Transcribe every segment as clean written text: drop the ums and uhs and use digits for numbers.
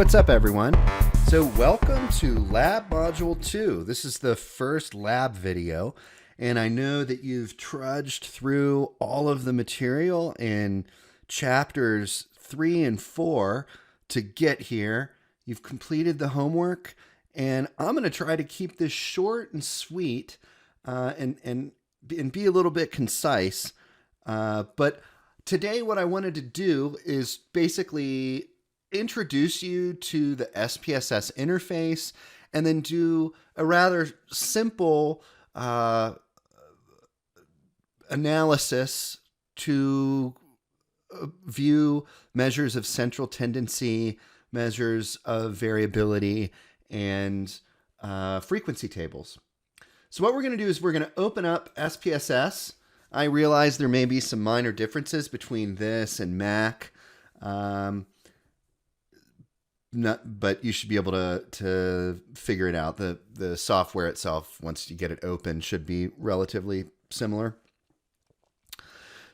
what's up, everyone? So welcome to Lab Module 2. This is the first lab video, and I know that you've trudged through all of the material in chapters 3 and 4 to get here. You've completed the homework, and I'm going to try to keep this short and sweet and be a little bit concise. But today what I wanted to do is basically introduce you to the SPSS interface and then do a rather simple analysis to view measures of central tendency, measures of variability, and frequency tables. So what we're going to do is we're going to open up SPSS. I realize there may be some minor differences between this and Mac. But you should be able to figure it out. The software itself, once you get it open, should be relatively similar.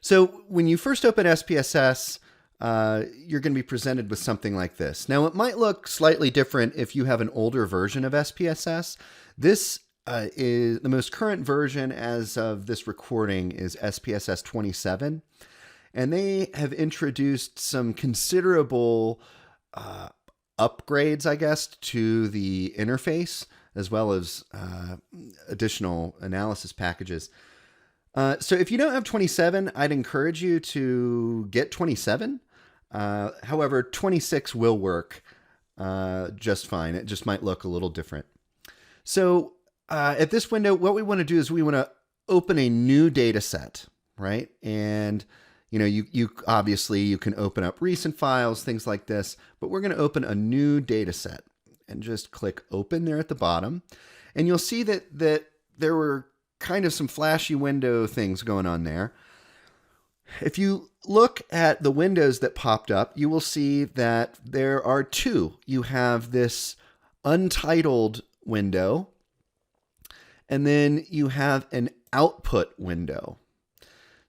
So when you first open SPSS, you're going to be presented with something like this. Now, it might look slightly different if you have an older version of SPSS. This is the most current version as of this recording is SPSS 27. And they have introduced some considerable upgrades, I guess, to the interface, as well as additional analysis packages. So if you don't have 27, I'd encourage you to get 27. However, 26 will work just fine. It just might look a little different. So at this window, what we want to do is we want to open a new data set, right? And you obviously you can open up recent files, things like this, but we're going to open a new data set and just click open there at the bottom. And you'll see that there were kind of some flashy window things going on there. If you look at the windows that popped up, you will see that there are two. You have this untitled window, and then you have an output window.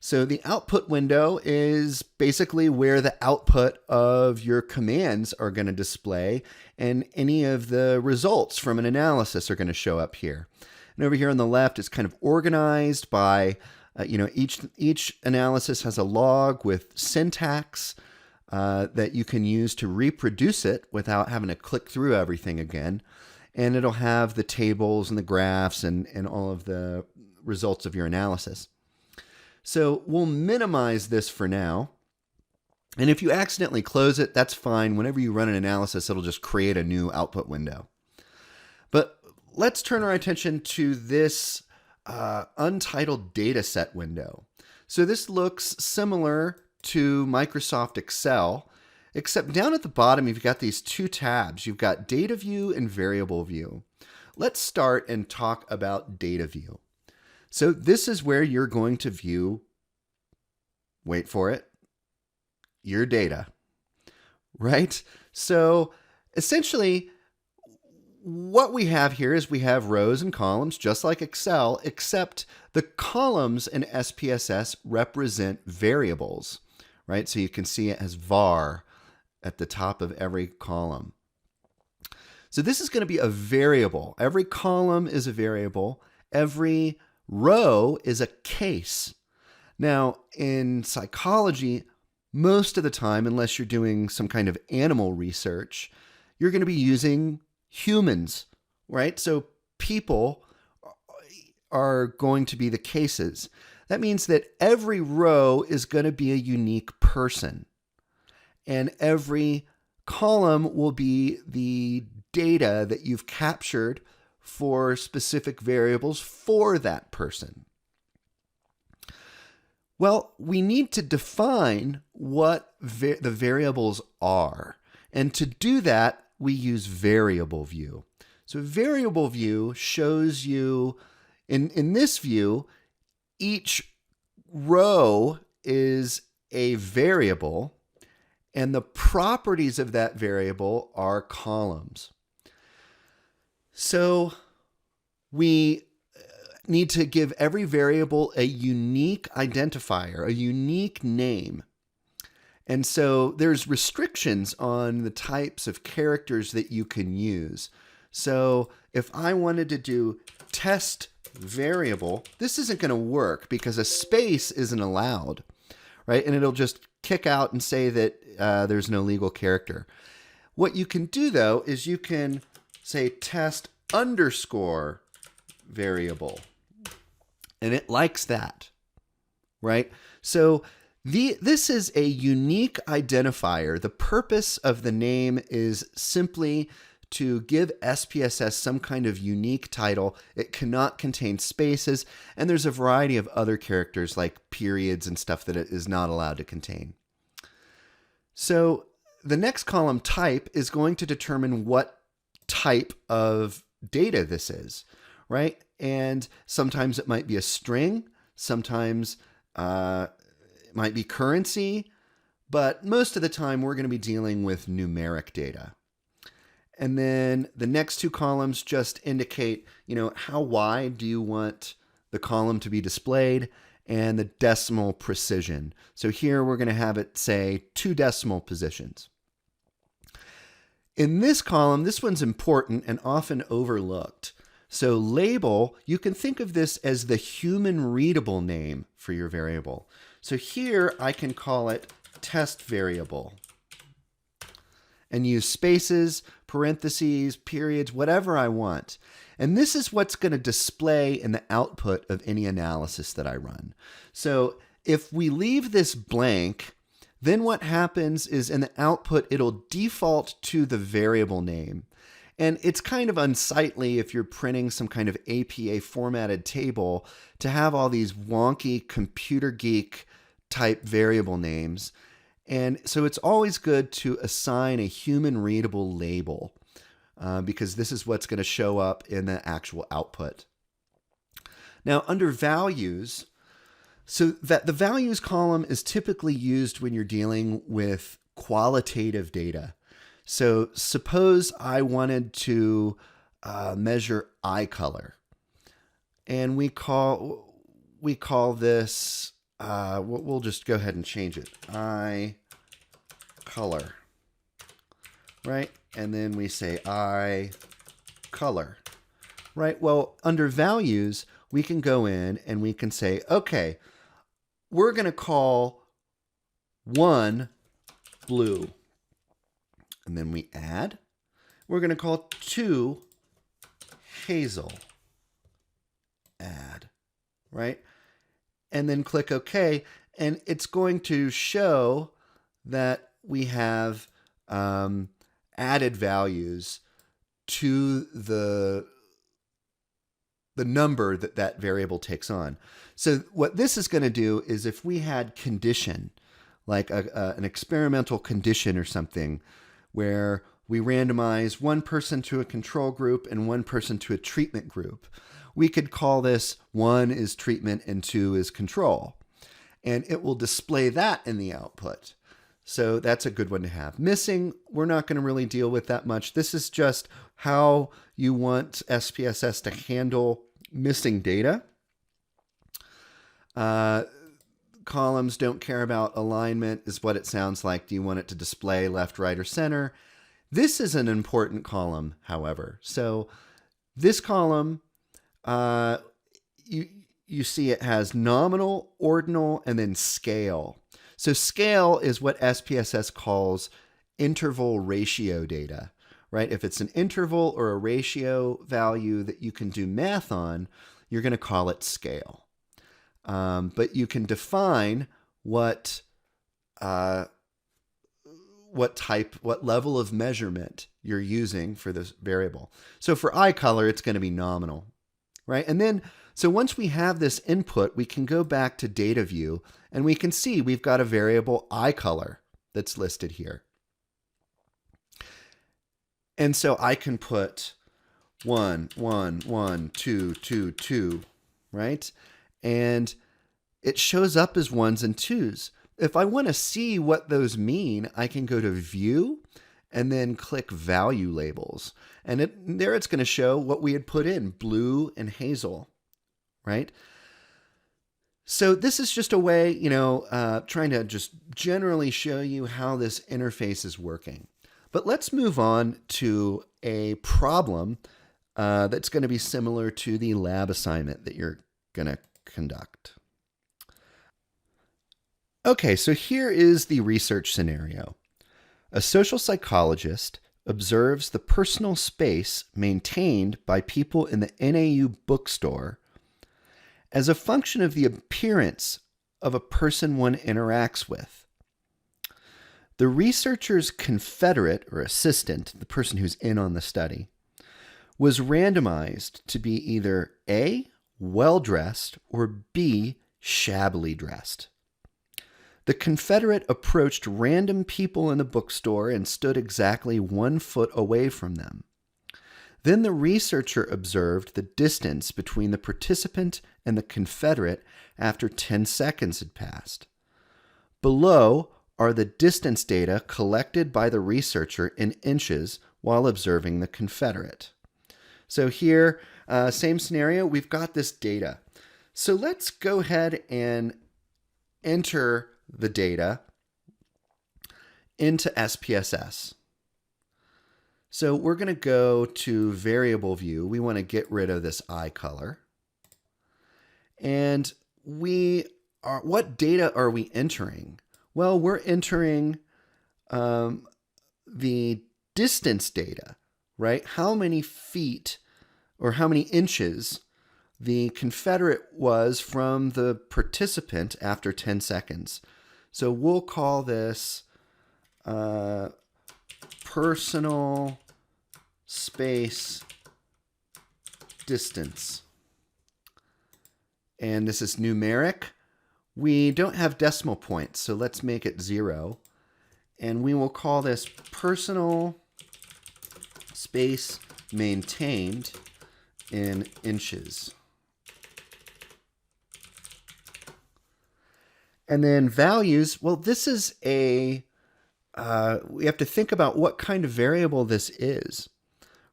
So the output window is basically where the output of your commands are going to display, and any of the results from an analysis are going to show up here. And over here on the left, it's kind of organized by, each analysis has a log with syntax that you can use to reproduce it without having to click through everything again. And it'll have the tables and the graphs and all of the results of your analysis. So we'll minimize this for now. And if you accidentally close it, that's fine. Whenever you run an analysis, it'll just create a new output window. But let's turn our attention to this untitled dataset window. So this looks similar to Microsoft Excel, except down at the bottom, you've got these two tabs. You've got Data View and Variable View. Let's start and talk about Data View. So this is where you're going to view, wait for it, your data, right? So essentially, what we have here is we have rows and columns, just like Excel, except the columns in SPSS represent variables, right? So you can see it as var at the top of every column. So this is going to be a variable. Every column is a variable. Every row is a case. Now, in psychology, most of the time, unless you're doing some kind of animal research, you're going to be using humans, right? So people are going to be the cases. That means that every row is going to be a unique person, and every column will be the data that you've captured for specific variables for that person. Well, we need to define what the variables are. And to do that, we use variable view. So variable view shows you, in this view, each row is a variable, and the properties of that variable are columns. So we need to give every variable a unique identifier, a unique name. And so there's restrictions on the types of characters that you can use. So if I wanted to do test variable, this isn't going to work because a space isn't allowed, right? And it'll just kick out and say that there's no legal character. What you can do, though, is you can say test underscore variable, and it likes that, right? So this is a unique identifier. The purpose of the name is simply to give SPSS some kind of unique title. It cannot contain spaces, and there's a variety of other characters like periods and stuff that it is not allowed to contain. So the next column, type, is going to determine what type of data this is, right? And sometimes it might be a string, sometimes it might be currency, but most of the time we're going to be dealing with numeric data. And then the next two columns just indicate, how wide do you want the column to be displayed, and the decimal precision. So here we're going to have it say 2 decimal positions. In this column, this one's important and often overlooked. So label, you can think of this as the human readable name for your variable. So here I can call it test variable and use spaces, parentheses, periods, whatever I want. And this is what's going to display in the output of any analysis that I run. So if we leave this blank, then what happens is in the output, it'll default to the variable name. And it's kind of unsightly if you're printing some kind of APA formatted table to have all these wonky computer geek type variable names. And so it's always good to assign a human readable label because this is what's going to show up in the actual output. Now under values, so that the values column is typically used when you're dealing with qualitative data. So suppose I wanted to measure eye color, and we call this, we'll just go ahead and change it, eye color, right? And then we say eye color, right? Well, under values, we can go in and we can say, okay, we're going to call 1 blue. And then we add. We're going to call 2 hazel. Add. Right? And then click OK. And it's going to show that we have added values to the number that variable takes on. So what this is going to do is if we had condition, like an experimental condition or something, where we randomize one person to a control group and one person to a treatment group, we could call this 1 is treatment and 2 is control. And it will display that in the output. So that's a good one to have. Missing, we're not going to really deal with that much. This is just how you want SPSS to handle missing data. Columns don't care about alignment, is what it sounds like. Do you want it to display left, right, or center? This is an important column, however. So this column, you see it has nominal, ordinal, and then scale. So scale is what SPSS calls interval ratio data, right? If it's an interval or a ratio value that you can do math on, you're going to call it scale. But you can define what level of measurement you're using for this variable. So for eye color, it's going to be nominal, right? And then, so once we have this input, we can go back to data view and we can see we've got a variable eye color that's listed here. And so I can put 1, 1, 1, 2, 2, 2, right? And it shows up as 1s and 2s. If I want to see what those mean, I can go to View and then click Value Labels. And there it's going to show what we had put in, blue and hazel, right? So this is just a way, trying to just generally show you how this interface is working. But let's move on to a problem that's going to be similar to the lab assignment that you're going to conduct. Okay, so here is the research scenario. A social psychologist observes the personal space maintained by people in the NAU bookstore as a function of the appearance of a person one interacts with. The researcher's confederate or assistant, the person who's in on the study, was randomized to be either A, well-dressed, or B, shabbily dressed. The confederate approached random people in the bookstore and stood exactly 1 foot away from them. Then the researcher observed the distance between the participant and the confederate after 10 seconds had passed. Below are the distance data collected by the researcher in inches while observing the confederate. So here, same scenario, we've got this data. So let's go ahead and enter the data into SPSS. So we're going to go to variable view. We want to get rid of this eye color. And what data are we entering? Well, we're entering the distance data, right? How many feet or how many inches the confederate was from the participant after 10 seconds. So we'll call this personal space distance. And this is numeric. We don't have decimal points, so let's make it 0. And we will call this personal space maintained in inches. And then values, well, this is we have to think about what kind of variable this is,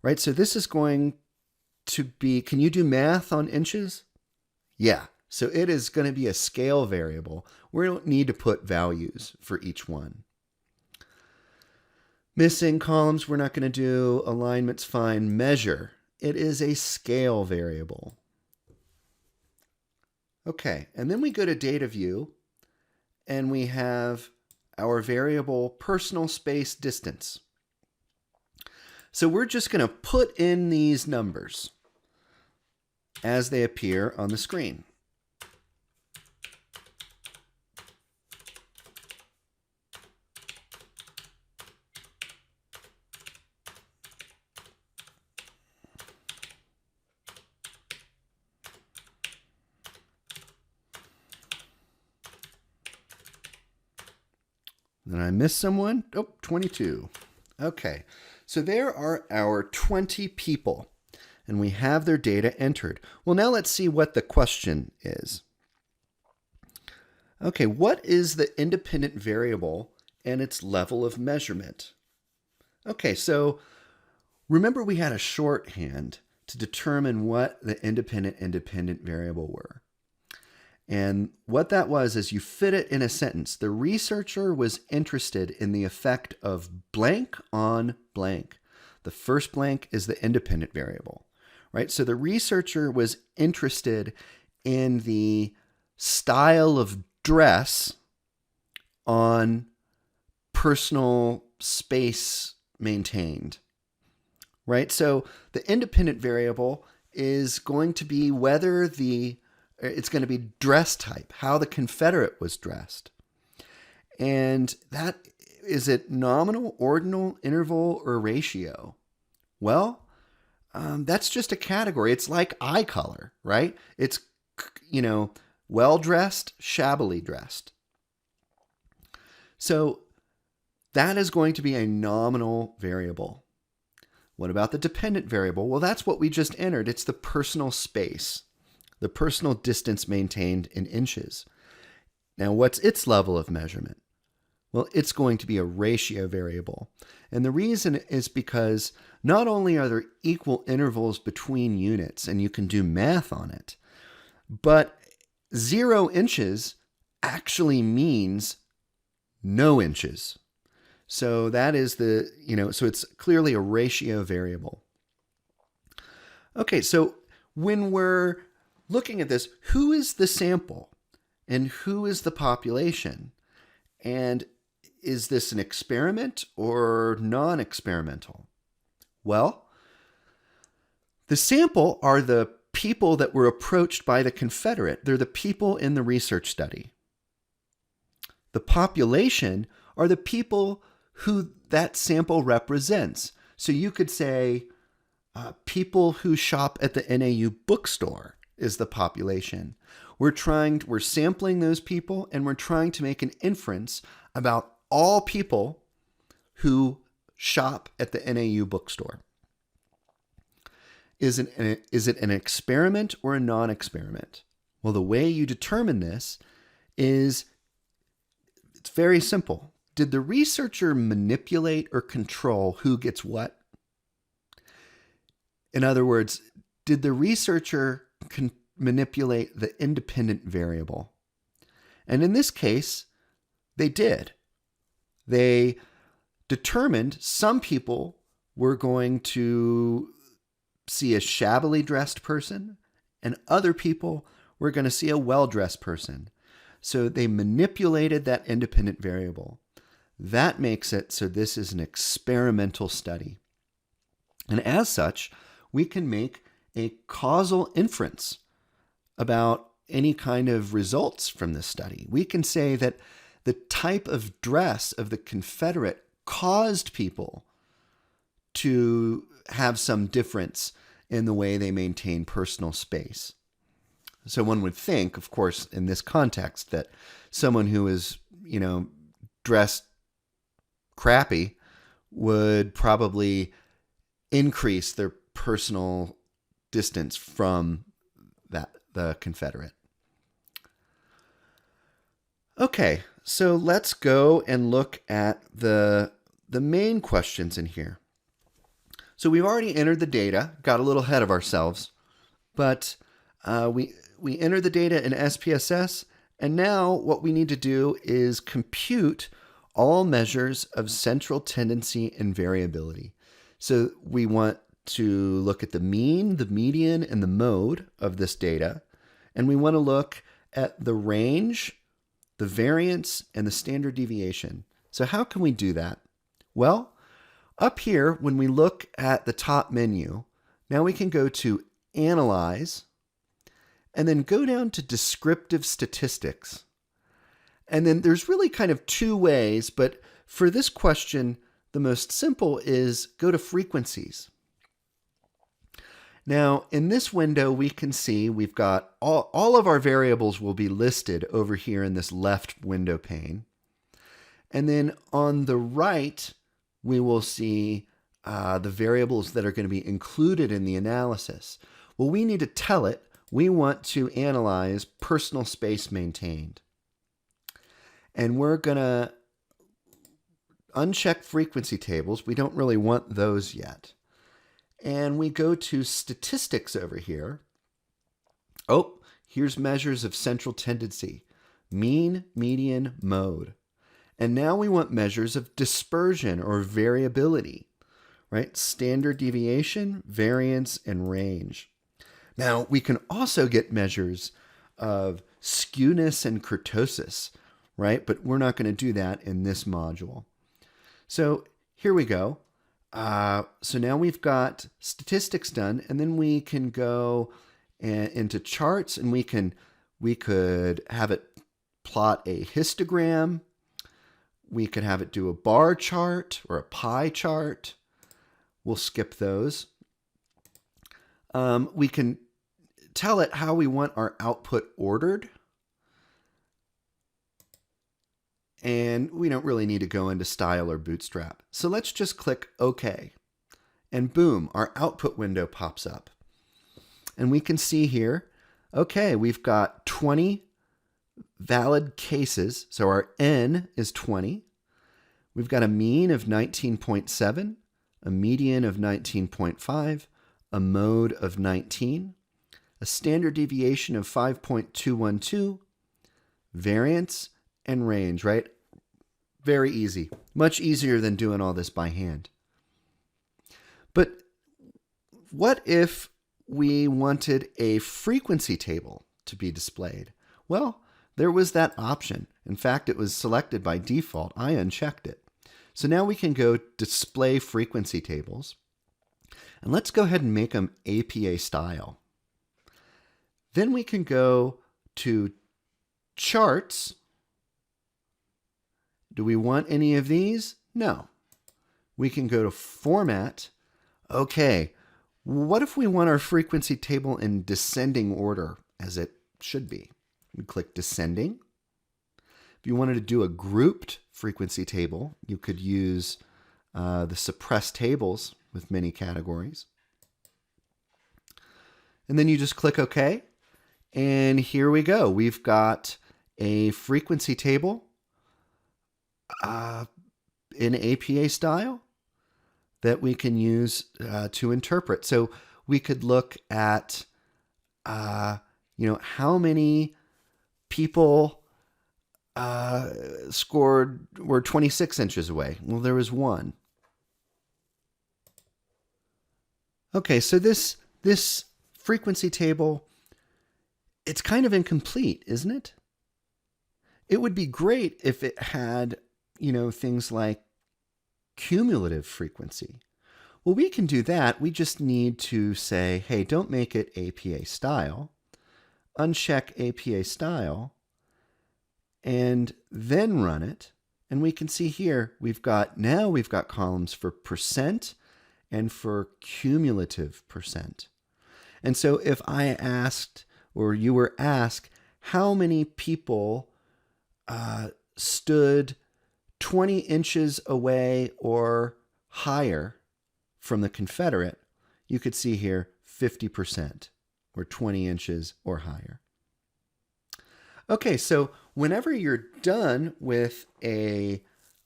right? So this is going to be, can you do math on inches? Yeah, so it is going to be a scale variable. We don't need to put values for each one. Missing columns, we're not going to do. Alignment's fine. Measure, it is a scale variable. Okay, and then we go to data view, and we have our variable personal space distance. So we're just going to put in these numbers as they appear on the screen. Then I missed someone. Oh, 22. Okay, so there are our 20 people, and we have their data entered. Well, now let's see what the question is. Okay, what is the independent variable and its level of measurement? Okay, so remember we had a shorthand to determine what the independent variable were. And what that was is you fit it in a sentence. The researcher was interested in the effect of blank on blank. The first blank is the independent variable, right? So the researcher was interested in the style of dress on personal space maintained, right? So the independent variable is going to be whether it's going to be dress type, how the confederate was dressed. And that, is it nominal, ordinal, interval, or ratio? Well, that's just a category. It's like eye color, right? It's, well-dressed, shabbily dressed. So that is going to be a nominal variable. What about the dependent variable? Well, that's what we just entered. It's the personal space, the personal distance maintained in inches. Now, what's its level of measurement? Well, it's going to be a ratio variable. And the reason is because not only are there equal intervals between units, and you can do math on it, but 0 inches actually means no inches. So that is so it's clearly a ratio variable. Okay, so when we're looking at this, who is the sample and who is the population? And is this an experiment or non-experimental? Well, the sample are the people that were approached by the Confederate. They're the people in the research study. The population are the people who that sample represents. So you could say people who shop at the NAU bookstore is the population. We're sampling those people, and we're trying to make an inference about all people who shop at the NAU bookstore. Is it an experiment or a non-experiment? Well, the way you determine this is it's very simple. Did the researcher manipulate or control who gets what? In other words, did the researcher manipulate the independent variable? And in this case, they did. They determined some people were going to see a shabbily dressed person, and other people were going to see a well-dressed person. So they manipulated that independent variable. That makes it so this is an experimental study. And as such, we can make a causal inference about any kind of results from this study. We can say that the type of dress of the Confederate caused people to have some difference in the way they maintain personal space. So one would think, of course, in this context, that someone who is, dressed crappy would probably increase their personal distance from the Confederate. Okay, so let's go and look at the main questions in here. So we've already entered the data, got a little ahead of ourselves, but we entered the data in SPSS, and now what we need to do is compute all measures of central tendency and variability. So we want to look at the mean, the median, and the mode of this data, and we want to look at the range, the variance, and the standard deviation. So how can we do that? Well, up here, when we look at the top menu, now we can go to Analyze, and then go down to Descriptive Statistics. And then there's really kind of two ways, but for this question, the most simple is go to Frequencies. Now, in this window, we can see we've got all of our variables will be listed over here in this left window pane. And then on the right, we will see the variables that are going to be included in the analysis. Well, we need to tell it we want to analyze personal space maintained. And we're going to uncheck frequency tables. We don't really want those yet. And we go to Statistics over here. Oh, here's measures of central tendency, mean, median, mode. And now we want measures of dispersion or variability, right? Standard deviation, variance, and range. Now, we can also get measures of skewness and kurtosis, right? But we're not going to do that in this module. So here we go. So now we've got statistics done, and then we can go into charts, and we could have it plot a histogram. We could have it do a bar chart or a pie chart. We'll skip those. We can tell it how we want our output ordered. And we don't really need to go into style or bootstrap. So let's just click OK. And boom, our output window pops up. And we can see here, okay, we've got 20 valid cases. So our N is 20. We've got a mean of 19.7, a median of 19.5, a mode of 19, a standard deviation of 5.212, variance, and range, right? Very easy. Much easier than doing all this by hand. But what if we wanted a frequency table to be displayed? Well, there was that option. In fact, it was selected by default. I unchecked it. So now we can go display frequency tables. And let's go ahead and make them APA style. Then we can go to charts. Do we want any of these? No. We can go to format. Okay, what if we want our frequency table in descending order as it should be? We click descending. If you wanted to do a grouped frequency table, you could use the suppressed tables with many categories. And then you just click OK. And here we go. We've got a frequency table in APA style that we can use to interpret. So we could look at, how many people were 26 inches away. Well, there was one. Okay, so this frequency table, it's kind of incomplete, isn't it? It would be great if it had, things like cumulative frequency. Well, we can do that. We just need to say, hey, don't make it APA style. Uncheck APA style, and then run it. And we can see here, we've got columns for percent and for cumulative percent. And so if I asked, or you were asked, how many people stood 20 inches away or higher from the Confederate, you could see here 50%, or 20 inches or higher. Okay, so whenever you're done with a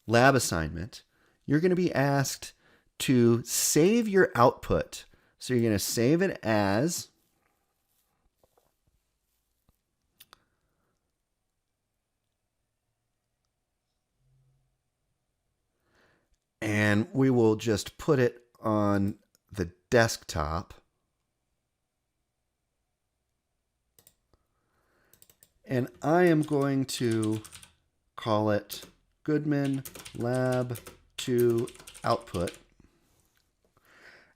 lab assignment, you're going to be asked to save your output. So you're going to save it as and we will just put it on the desktop. And I am going to call it Goodman Lab 2 Output.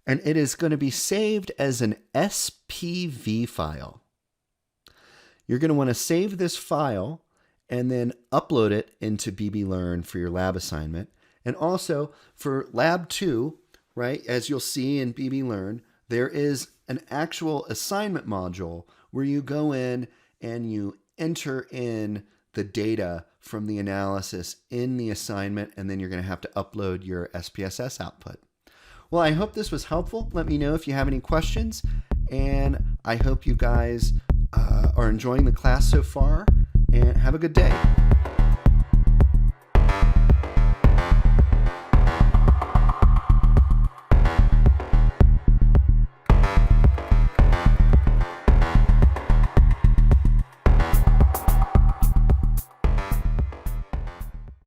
And it is going to be saved as an SPV file. You're going to want to save this file and then upload it into BBLearn for your lab assignment. And also for Lab 2, right, as you'll see in BBLearn, there is an actual assignment module where you go in and you enter in the data from the analysis in the assignment, and then you're going to have to upload your SPSS output. Well, I hope this was helpful. Let me know if you have any questions, and I hope you guys are enjoying the class so far, and have a good day.